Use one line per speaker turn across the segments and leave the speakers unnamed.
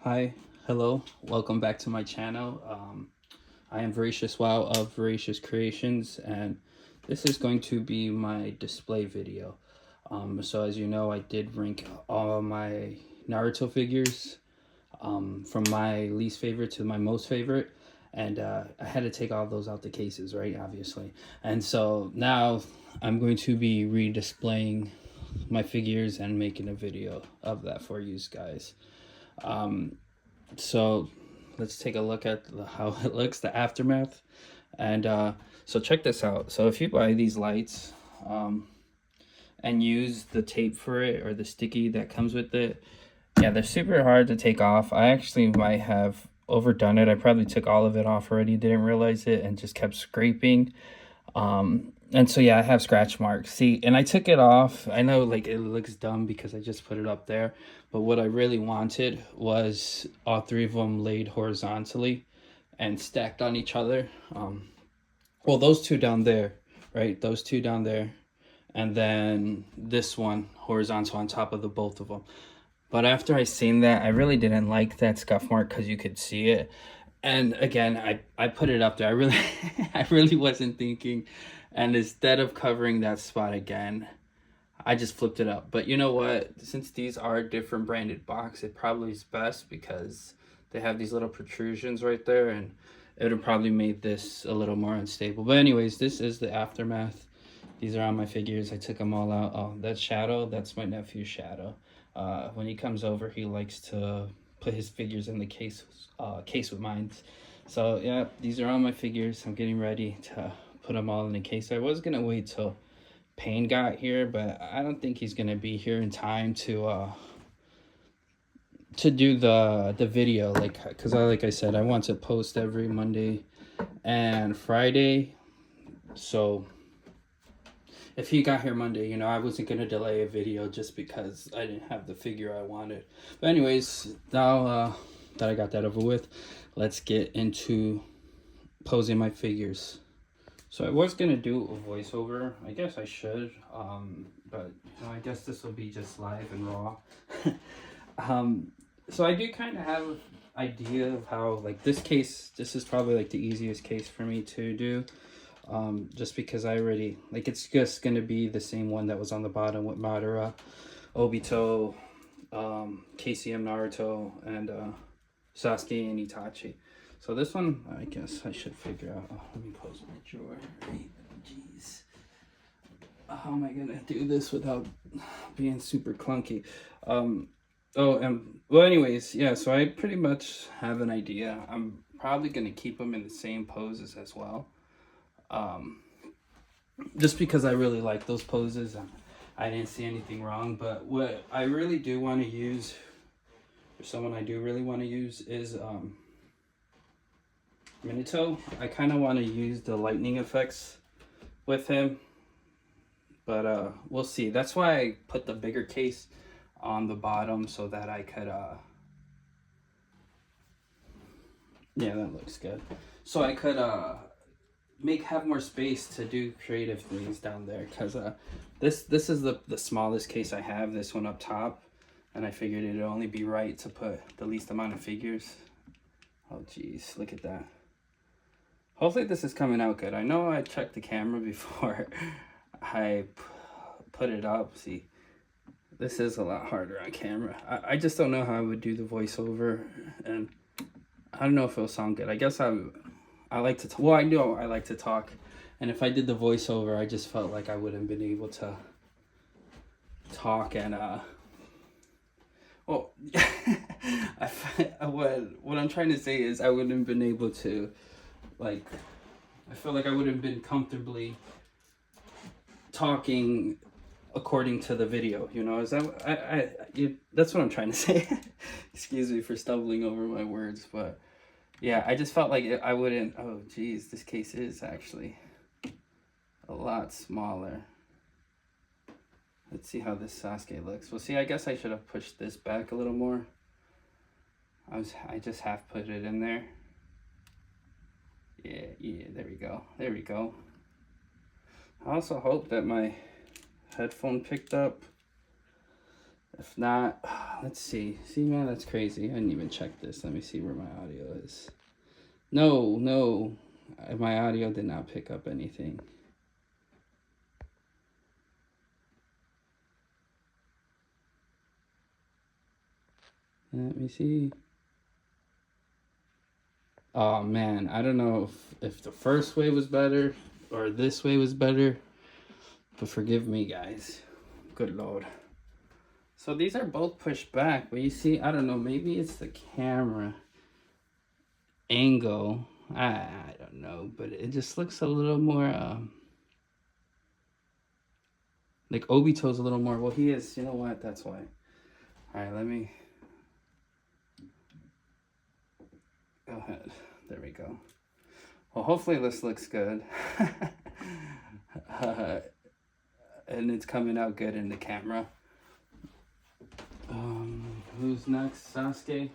Hi, hello, welcome back to my channel. I am Voracious Wow of Voracious Creations, and this is going to be my display video. So as you know, I did rank all my Naruto figures from my least favorite to my most favorite, and I had to take all those out the cases, right? Obviously, and so now I'm going to be re-displaying my figures and making a video of that for you guys. So let's take a look at how it looks, the aftermath. And so check this out. So if you buy these lights and use the tape for it, or the sticky that comes with it, yeah, they're super hard to take off. I actually might have overdone it. I probably took all of it off already, didn't realize it, and just kept scraping. And so yeah, I have scratch marks. See, and I took it off. I know like it looks dumb because I just put it up there, but what I really wanted was all three of them laid horizontally and stacked on each other. Well, those two down there, right? Those two down there, and then this one horizontal on top of the both of them. But after I seen that, I really didn't like that scuff mark because you could see it. And again, I put it up there. I really I really wasn't thinking. And instead of covering that spot again, I just flipped it up. But you know what? Since these are different branded box, it probably is best because they have these little protrusions right there, and it would have probably made this a little more unstable. But anyways, this is the aftermath. These are on my figures. I took them all out. Oh, that's Shadow. That's my nephew Shadow. When he comes over, he likes to put his figures in the case with mine. So yeah, these are all my figures. I'm getting ready to put them all in the case. I was gonna wait till Payne got here, but I don't think he's gonna be here in time to do the video, because like I said, I want to post every Monday and Friday. So if he got here Monday, you know, I wasn't going to delay a video just because I didn't have the figure I wanted. But anyways, now that I got that over with, let's get into posing my figures. So I was going to do a voiceover. I guess I should, but you know, I guess this will be just live and raw. So I do kind of have an idea of how, like, this is probably like the easiest case for me to do. Just because I already, like, it's just gonna be the same one that was on the bottom with Madara, Obito, KCM Naruto, and Sasuke and Itachi. So this one, I guess I should figure out. Oh, let me close my drawer. Right, jeez. How am I gonna do this without being super clunky? Well, anyways, yeah. So I pretty much have an idea. I'm probably gonna keep them in the same poses as well. Just because I really like those poses. I didn't see anything wrong, but what I really do want to use, or someone I do really want to use, is Minato. I kind of want to use the lightning effects with him, but we'll see. That's why I put the bigger case on the bottom so that I could yeah, that looks good. So I could have more space to do creative things down there, because this is the smallest case I have, this one up top, and I figured it'd only be right to put the least amount of figures. Oh geez, look at that. Hopefully this is coming out good. I know I checked the camera before I put it up. See, this is a lot harder on camera. I just don't know how I would do the voiceover, and I don't know if it'll sound good. I guess I like to, well, I know I like to talk, and if I did the voiceover, I just felt like I wouldn't been able to talk, and well, what I'm trying to say is I wouldn't have been able to, like, I feel like I would have been comfortably talking according to the video, you know. Is that that's what I'm trying to say. Excuse me for stumbling over my words, but yeah, I just felt like I wouldn't. Oh geez, this case is actually a lot smaller. Let's see how this Sasuke looks. Well, see, I guess I should have pushed this back a little more. I just half put it in there. Yeah, there we go. I also hope that my headphone picked up. If not, let's see. See, man, that's crazy. I didn't even check this. Let me see where my audio is. No, no. My audio did not pick up anything. Let me see. Oh, man. I don't know if the first way was better or this way was better. But forgive me, guys. Good Lord. So these are both pushed back, but you see, I don't know, maybe it's the camera angle. I don't know, but it just looks a little more, like Obito's a little more, well, he is, you know what, that's why. All right, let me, go ahead. There we go. Well, hopefully this looks good. And it's coming out good in the camera. Who's next? Sasuke.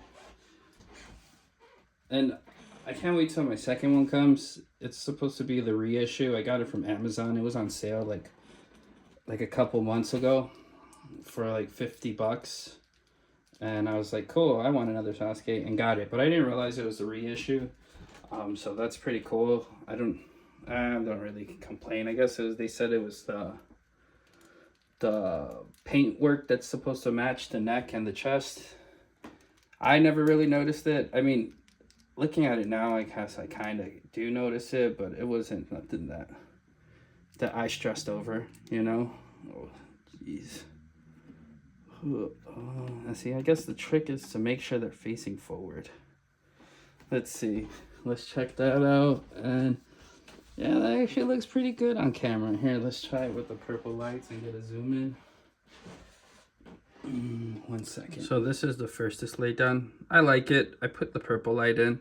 And I can't wait till my second one comes. It's supposed to be the reissue. I got it from Amazon. It was on sale like a couple months ago for like $50. And I was like, cool, I want another Sasuke, and got it. But I didn't realize it was the reissue. So that's pretty cool. I don't really complain. I guess they said it was the paint work that's supposed to match the neck and the chest. I never really noticed it. I mean, looking at it now, I guess I kind of do notice it, but it wasn't nothing that I stressed over, you know? Oh, jeez. See, I guess the trick is to make sure they're facing forward. Let's see. Let's check that out. And yeah, that actually looks pretty good on camera. Here, let's try it with the purple lights and get a zoom in. 1 second. So this is the first display done. I like it. I put the purple light in,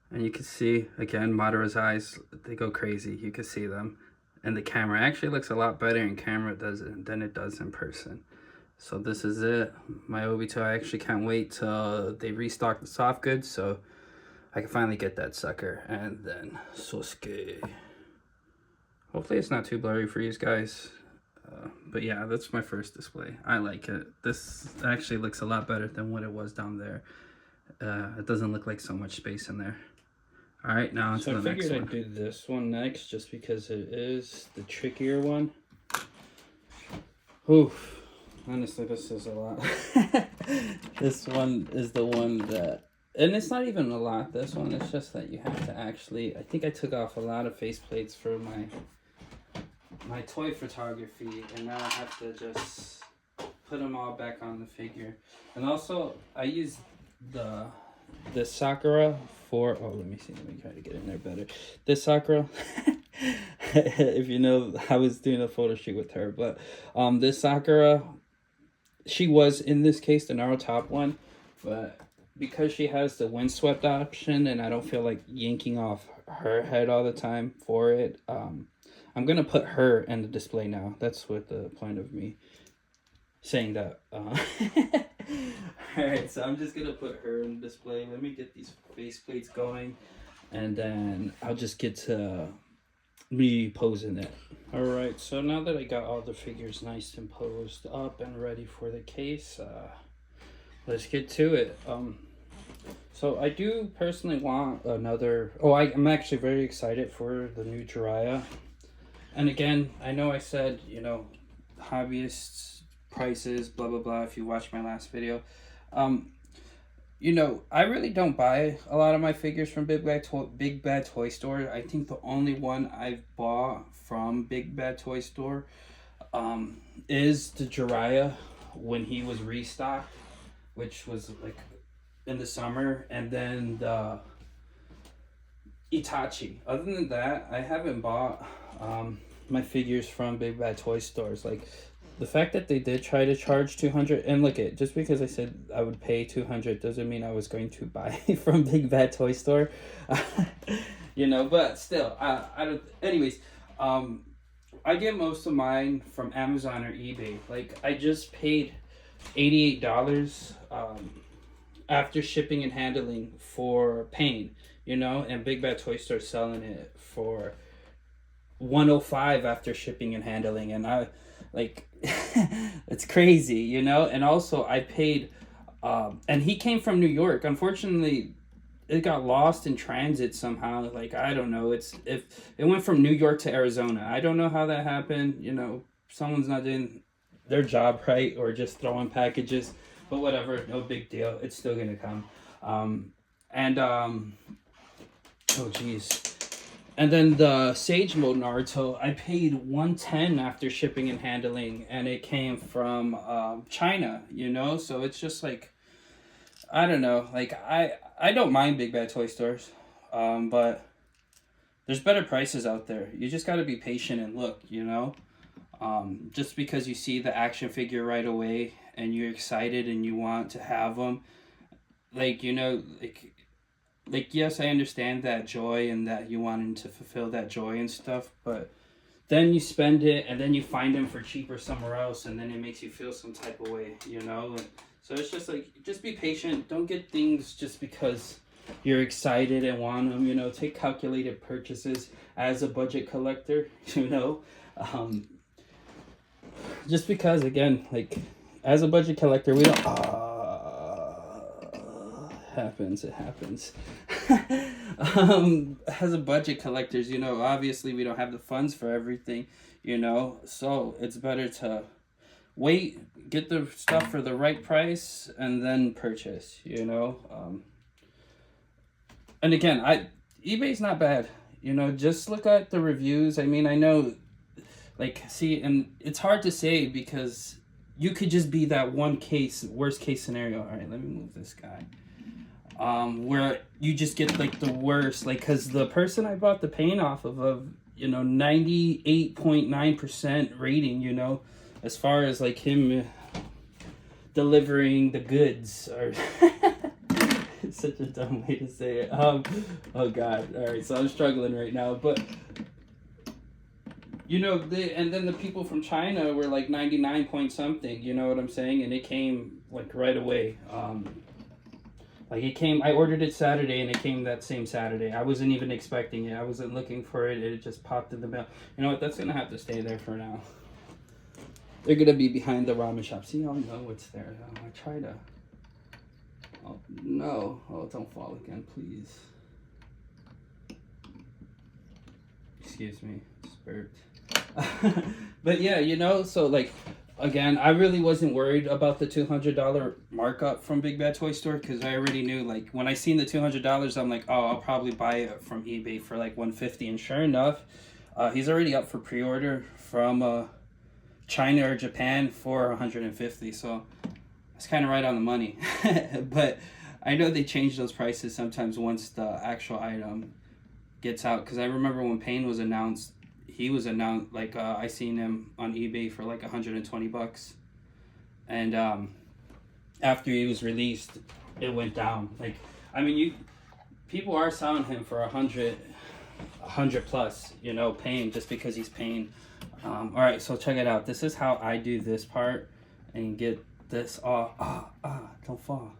and you can see, again, Madara's eyes, they go crazy. You can see them. And the camera actually looks a lot better in camera than it does in person. So this is it. My Obito, I actually can't wait till they restock the soft goods, so I can finally get that sucker. And then Sasuke. Hopefully it's not too blurry for you guys. But yeah, that's my first display. I like it. This actually looks a lot better than what it was down there. It doesn't look like so much space in there. All right, now onto the next one. I figured I'd do this one next just because it is the trickier one. Oof. Honestly, this is a lot. This one is the one that, and it's not even a lot, this one, it's just that you have to actually, I think I took off a lot of faceplates for my toy photography, and now I have to just put them all back on the figure. And also, I use the Sakura for, oh, let me try to get in there better. This Sakura, if you know, I was doing a photo shoot with her, but this Sakura, she was, in this case, the Naruto top one, but because she has the windswept option and I don't feel like yanking off her head all the time for it, I'm going to put her in the display now. That's what the point of me saying that. Alright, so I'm just going to put her in the display. Let me get these faceplates going, and then I'll just get to me posing it. Alright, so now that I got all the figures nice and posed up and ready for the case, let's get to it. So I do personally want another, I'm actually very excited for the new Jiraiya. And again, I know I said, you know, hobbyists, prices, blah, blah, blah, if you watched my last video. You know, I really don't buy a lot of my figures from Big Bad Toy Store. I think the only one I've bought from Big Bad Toy Store is the Jiraiya when he was restocked, which was like in the summer, and then the Itachi. Other than that, I haven't bought my figures from Big Bad Toy Stores. Like, the fact that they did try to charge $200, and look at, just because I said I would pay $200 doesn't mean I was going to buy from Big Bad Toy Store. You know, but still, I don't, anyways, I get most of mine from Amazon or eBay. Like, I just paid $88 after shipping and handling for Pain, you know, and Big Bad Toy Store selling it for $105 after shipping and handling. And I, like, It's crazy, you know. And also I paid, and he came from New York. Unfortunately, it got lost in transit somehow. Like, I don't know. If it went from New York to Arizona. I don't know how that happened. You know, someone's not doing their job right, or just throwing packages. But whatever, no big deal. It's still gonna come. And oh geez. And then the Sage Mode Naruto, I paid 110 after shipping and handling, and it came from China. You know, so it's just like, I don't know. Like, I don't mind big bad toy stores, but there's better prices out there. You just got to be patient and look. You know, just because you see the action figure right away and you're excited and you want to have them, like, you know, like yes, I understand that joy and that you wanting to fulfill that joy and stuff, but then you spend it and then you find them for cheaper somewhere else, and then it makes you feel some type of way, you know. And so it's just like, just be patient. Don't get things just because you're excited and want them, you know. Take calculated purchases as a budget collector, you know. um just because, again, like, as a budget collector, we don't happens, it happens. As a budget collectors, you know, obviously we don't have the funds for everything, you know, so it's better to wait, get the stuff for the right price, and then purchase, you know. And again, eBay's not bad, you know. Just look at the reviews. I mean, I know, like, see, and it's hard to say because you could just be that one case, worst case scenario. All right, let me move this guy. Where you just get like the worst, like, because the person I bought the paint off of, you know, 98.9% rating, you know, as far as like him delivering the goods, or it's such a dumb way to say it. Oh god. All right, so I'm struggling right now, but you know, and then the people from China were like 99 point something, you know what I'm saying, and it came like right away. Like, it came, I ordered it Saturday and it came that same Saturday. I wasn't even expecting it. I wasn't looking for it. It just popped in the mail. You know what? That's going to have to stay there for now. They're going to be behind the ramen shop. See, I know what's there. I try to. Oh, no. Oh, don't fall again, please. Excuse me. Spurt. But yeah, you know, so like, again, I really wasn't worried about the $200 markup from Big Bad Toy Store, because I already knew, like, when I seen the $200, I'm like, oh, I'll probably buy it from eBay for like $150. And sure enough, he's already up for pre-order from China or Japan for $150. So it's kind of right on the money. But I know they change those prices sometimes once the actual item gets out, because I remember when Pain was announced, he was announced, like, I seen him on eBay for like $120, and after he was released, it went down. Like, I mean, people are selling him for 100 plus, you know, Pain, just because he's Pain. All right, so check it out. This is how I do this part and get this. Don't fall.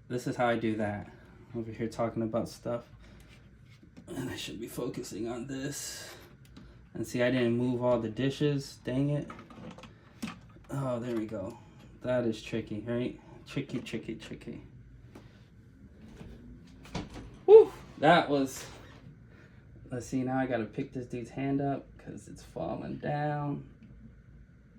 This is how I do that. Over here talking about stuff. And I should be focusing on this. And see, I didn't move all the dishes. Dang it. Oh, there we go. That is tricky, right? Tricky, tricky, tricky. Woo! That was... Let's see, now I gotta pick this dude's hand up because it's falling down.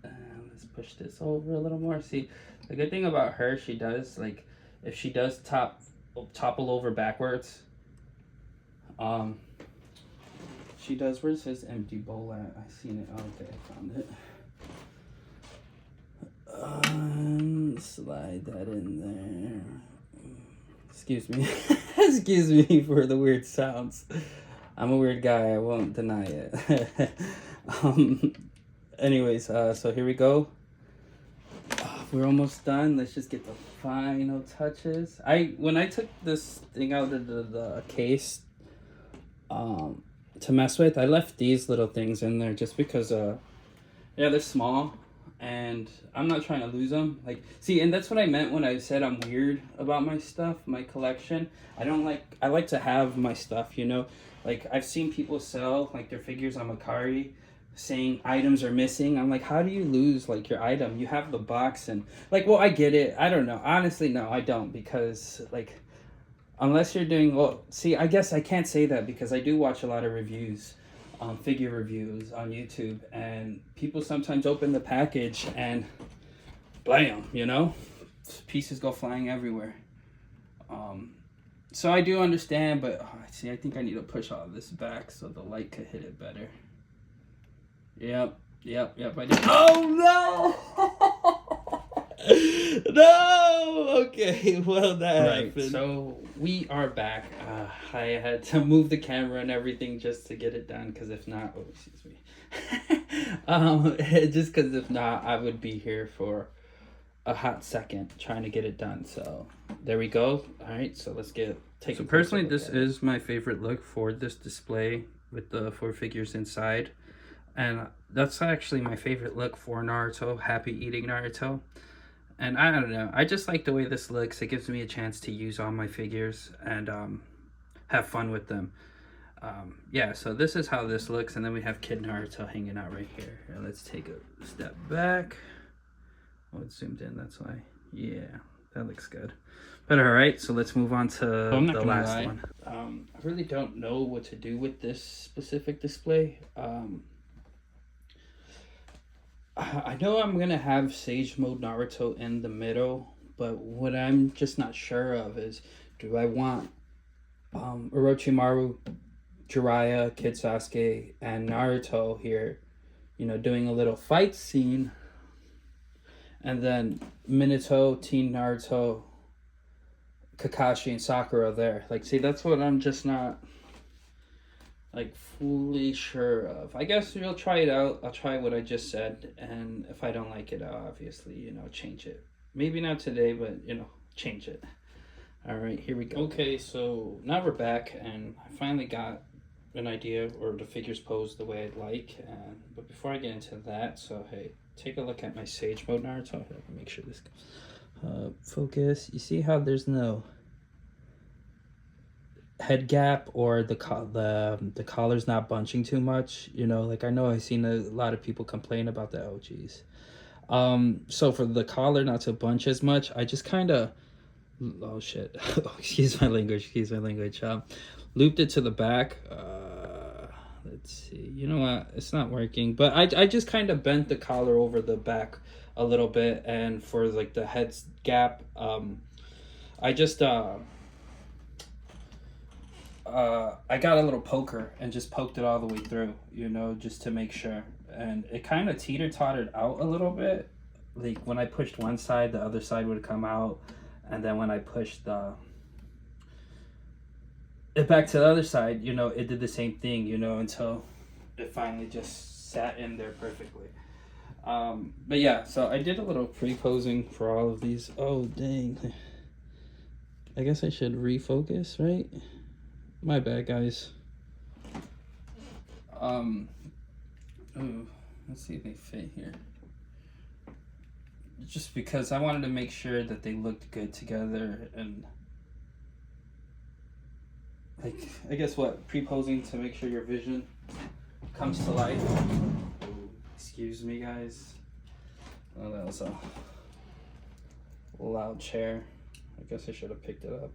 And let's push this over a little more. See, the good thing about her, she does, like, if she does topple over backwards, she does. Where's his empty bowl at? I seen it. Okay, I found it. Slide that in there. Excuse me. Excuse me for the weird sounds. I'm a weird guy. I won't deny it. Anyways, so here we go. We're almost done. Let's just get the final touches. When I took this thing out of the case, to mess with, I left these little things in there just because yeah, they're small and I'm not trying to lose them. Like, see, and that's what I meant when I said I'm weird about my stuff, my collection. I like to have my stuff, you know. Like, I've seen people sell like their figures on Mercari saying items are missing. I'm like, how do you lose like your item? You have the box and like, well, I get it. I don't know. Honestly, no, I don't, because like, unless you're doing, well, see, I guess I can't say that because I do watch a lot of reviews, figure reviews on YouTube, and people sometimes open the package and blam, you know, pieces go flying everywhere. So I do understand, but see, I think I need to push all of this back so the light could hit it better. Yep, I did. Oh no! No! Okay, well, that happened. So we are back. I had to move the camera and everything just to get it done, because if not, oh, excuse me. Just because if not, I would be here for a hot second trying to get it done. So there we go. All right, so let's take. So personally, this is my favorite look for this display with the 4 figures inside, and that's actually my favorite look for Naruto. Happy eating Naruto. And I don't know, I just like the way this looks. It gives me a chance to use all my figures and have fun with them. Yeah, so this is how this looks, and then we have Kid Naruto hanging out right here. Now let's take a step back. Oh, it's zoomed in, that's why. Yeah, that looks good. But all right, so let's move on to the last one. I really don't know what to do with this specific display. I know I'm going to have Sage Mode Naruto in the middle, but what I'm just not sure of is, do I want Orochimaru, Jiraiya, Kid Sasuke, and Naruto here, you know, doing a little fight scene, and then Minato, Teen Naruto, Kakashi, and Sakura there. Like, see, that's what I'm just not, like, fully sure of. I guess we'll try it out. I'll try what I just said, and if I don't like it, I'll obviously, you know, change it. Maybe not today, but, you know, change it. All right, here we go. Okay, so now we're back, and I finally got an idea, or the figures posed the way I'd like. But before I get into that, so hey, take a look at my Sage Mode Naruto. I can make sure this goes. Focus. You see how there's no head gap, or the collar's not bunching too much, you know, like I know I've seen a lot of people complain about the OGs. So for the collar not to bunch as much, I just kind of, oh shit, excuse my language, looped it to the back. Let's see, you know what, it's not working, but I just kind of bent the collar over the back a little bit, and for like the head gap, I just I got a little poker and just poked it all the way through, you know, just to make sure. And it kind of teeter-tottered out a little bit. Like when I pushed one side, the other side would come out. And then when I pushed it back to the other side, you know, it did the same thing, you know, until it finally just sat in there perfectly. But yeah, so I did a little pre-posing for all of these. Oh, dang. I guess I should refocus, right? My bad, guys. Ooh, let's see if they fit here. Just because I wanted to make sure that they looked good together, and like, I guess what, pre-posing to make sure your vision comes to life. Ooh, excuse me, guys. Oh, that was a loud chair. I guess I should have picked it up.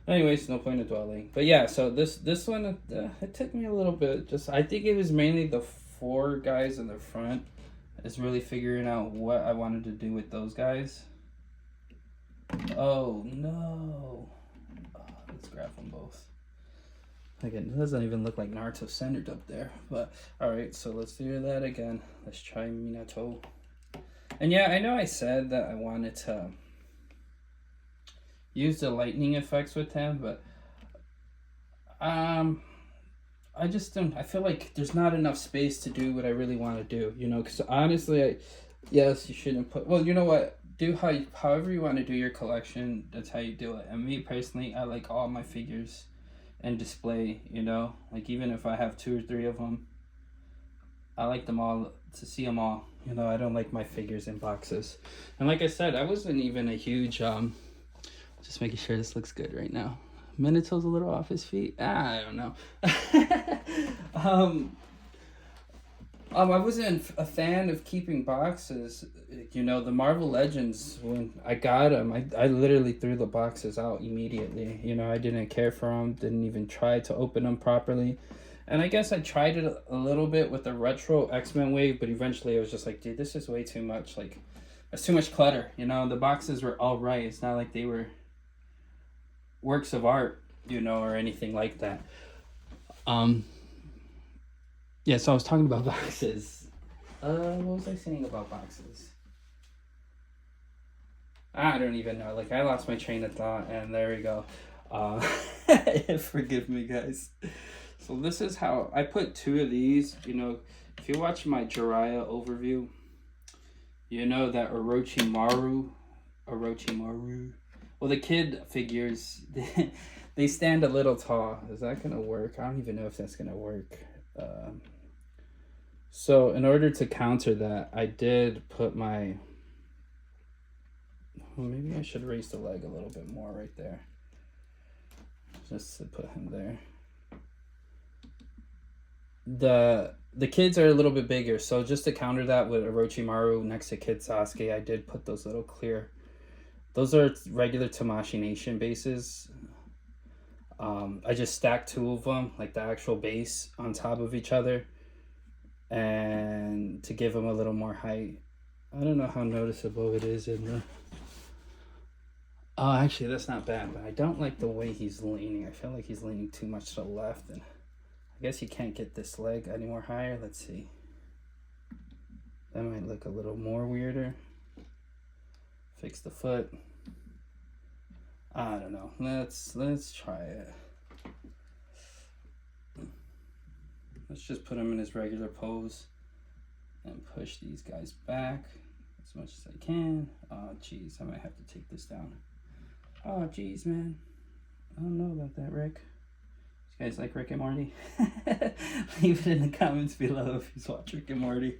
Anyways, no point in dwelling. But yeah, so this one, it took me a little bit. Just, I think it was mainly the 4 guys in the front. Is really figuring out what I wanted to do with those guys. Oh no. Oh, let's grab them both. Again, it doesn't even look like Naruto centered up there. But alright, so let's do that again. Let's try Minato. And yeah, I know I said that I wanted to use the lightning effects with him, but I just don't, I feel like there's not enough space to do what I really want to do, you know, because honestly, yes, you shouldn't put, well, you know what, do however you want to do your collection, that's how you do it. And me personally, I like all my figures and display, you know, like even if I have 2 or 3 of them, I like them all, to see them all, you know. I don't like my figures in boxes. And like I said, I wasn't even a huge, just making sure this looks good right now. Minato's a little off his feet. I don't know. I wasn't a fan of keeping boxes. You know, the Marvel Legends, when I got them, I literally threw the boxes out immediately. You know, I didn't care for them, didn't even try to open them properly. And I guess I tried it a little bit with the retro X-Men wave, but eventually I was just like, dude, this is way too much. Like, it's too much clutter. You know, the boxes were all right. It's not like they were works of art, you know, or anything like that. Um, yeah, so I was talking about boxes. What was I saying about boxes? I don't even know. Like, I lost my train of thought, and there we go. Uh, forgive me, guys. So this is how I put two of these. You know, if you watch my Jiraiya overview, you know that Orochimaru. Well, the kid figures, they stand a little tall. Is that gonna work? I don't even know if that's gonna work. So in order to counter that, I did put my. Well, maybe I should raise the leg a little bit more right there. Just to put him there. The kids are a little bit bigger, so just to counter that with Orochimaru next to Kid Sasuke, I did put those little clear. Those are regular Tamashii Nation bases. I just stacked two of them, like the actual base, on top of each other, and to give them a little more height. I don't know how noticeable it is in the. Oh, actually, that's not bad, but I don't like the way he's leaning. I feel like he's leaning too much to the left, and I guess you can't get this leg any more higher. Let's see. That might look a little more weirder. Fix the foot. I don't know. Let's try it. Let's just put him in his regular pose and push these guys back as much as I can. Oh, geez, I might have to take this down. Oh, geez, man. I don't know about that, Rick. You guys like Rick and Morty? Leave it in the comments below if you watch Rick and Morty.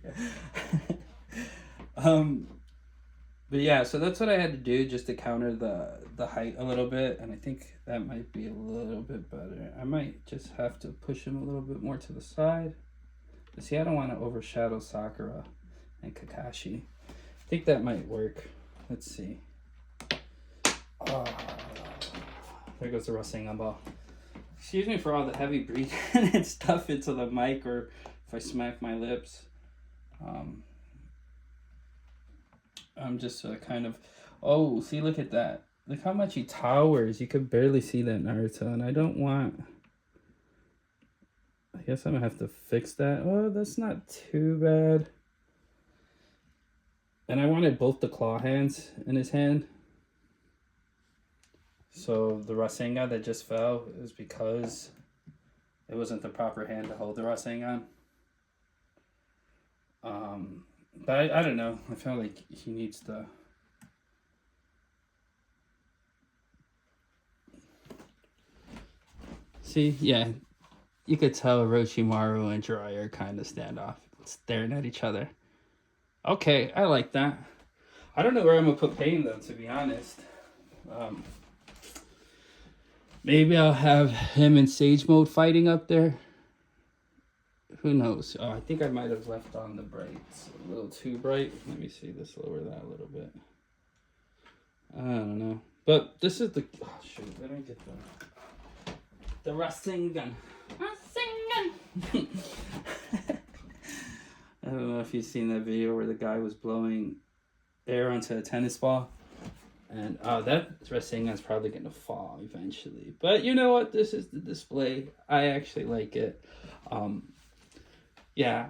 But yeah, so that's what I had to do just to counter the height a little bit, and I think that might be a little bit better. I might just have to push him a little bit more to the side. But see, I don't want to overshadow Sakura and Kakashi. I think that might work. Let's see. Oh, there goes the Rasengan ball. Excuse me for all the heavy breathing and stuff into the mic, or if I smack my lips. I'm just kind of. Oh, see, look at that. Look how much he towers. You could barely see that, Naruto, and I don't want. I guess I'm gonna have to fix that. Oh, that's not too bad. And I wanted both the claw hands in his hand. So the Rasengan that just fell is because it wasn't the proper hand to hold the Rasengan. But I don't know. I feel like he needs to. See, yeah, you could tell Orochimaru and Jiraiya are kind of standoff, staring at each other. Okay, I like that. I don't know where I'm gonna put Pain though, to be honest. Maybe I'll have him in Sage Mode fighting up there. Who knows? Oh, I think I might have left on the brights a little too bright. Let me see this, lower that a little bit. I don't know. But this is the... Oh, shoot. Let me get the Rasengan. Rasengan! I don't know if you've seen that video where the guy was blowing air onto a tennis ball. And that Rasengan's probably going to fall eventually. But you know what? This is the display. I actually like it. Yeah,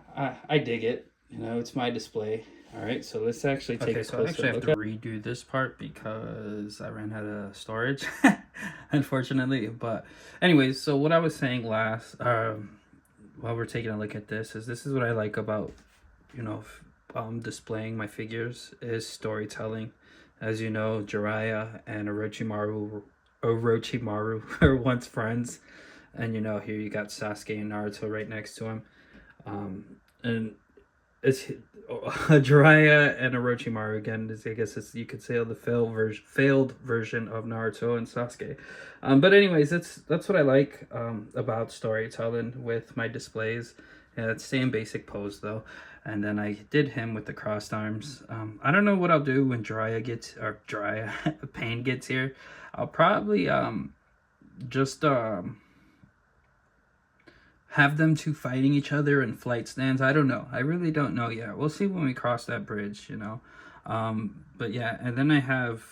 I dig it. You know, it's my display. All right, so let's actually take a closer look. I actually have to redo this part because I ran out of storage, unfortunately. But anyways, so what I was saying last, while we're taking a look at this is what I like about, you know, displaying my figures is storytelling. As you know, Jiraiya and Orochimaru are once friends. And, you know, here you got Sasuke and Naruto right next to him. And it's Jiraiya and Orochimaru again. I guess you could say the failed version of Naruto and Sasuke. But anyways, that's what I like about storytelling with my displays. Yeah, it's same basic pose though. And then I did him with the crossed arms. I don't know what I'll do when Pain gets here. I'll probably just have them two fighting each other in flight stands. I don't know. I really don't know yet. We'll see when we cross that bridge, you know. But yeah, and then I have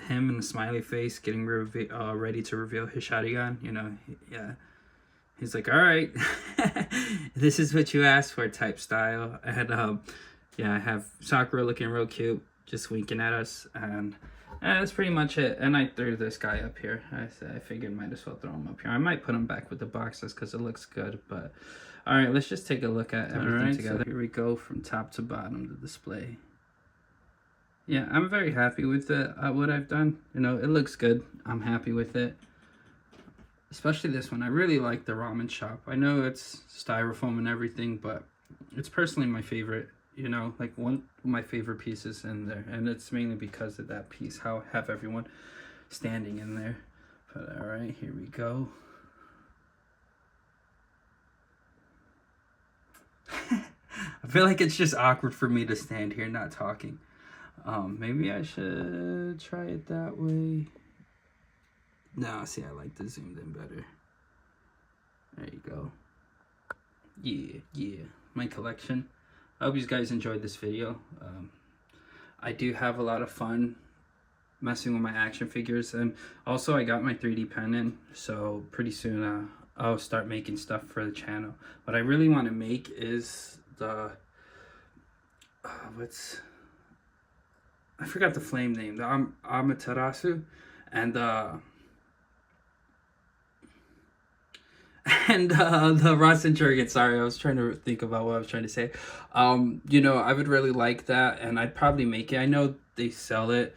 him in the smiley face getting ready to reveal his Sharingan, you know. Yeah. He's like, all right, this is what you asked for type style. And yeah, I have Sakura looking real cute, just winking at us. And that's pretty much it. And I threw this guy up here. I figured might as well throw him up here. I might put him back with the boxes because it looks good. But all right, let's just take a look at everything together. So here we go from top to bottom, the display. Yeah, I'm very happy with what I've done. You know, it looks good. I'm happy with it. Especially this one. I really like the ramen shop. I know it's styrofoam and everything, but it's personally my favorite, you know, like one of my favorite pieces in there. And it's mainly because of that piece, how I have everyone standing in there. But all right, here we go. I feel like it's just awkward for me to stand here not talking. Maybe I should try it that way. No, see, I like the zoomed in better. There you go. Yeah, my collection. I hope you guys enjoyed this video. I do have a lot of fun messing with my action figures, and also I got my 3D pen in, so pretty soon I'll start making stuff for the channel. What I really want to make is the I forgot the flame name, the Amaterasu, and the Rasenjurgen. Sorry, I was trying to think about what I was trying to say. You know, I would really like that, and I'd probably make it. I know they sell it.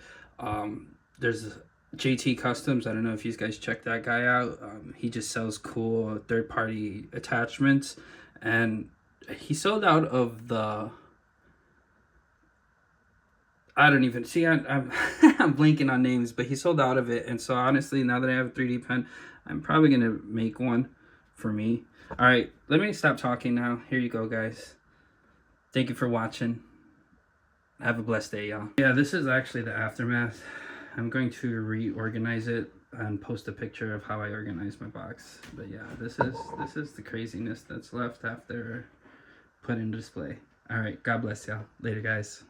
There's JT Customs. I don't know if you guys check that guy out. He just sells cool third-party attachments, and he sold out of the... I don't even see. I'm I'm blanking on names, but he sold out of it, and so honestly, now that I have a 3D pen, I'm probably gonna make one for me. All right, let me stop talking now. Here you go, guys. Thank you for watching. Have a blessed day, y'all. Yeah, this is actually the aftermath. I'm going to reorganize it and post a picture of how I organize my box. But yeah, this is the craziness that's left after put in display. All right, God bless y'all. Later, guys.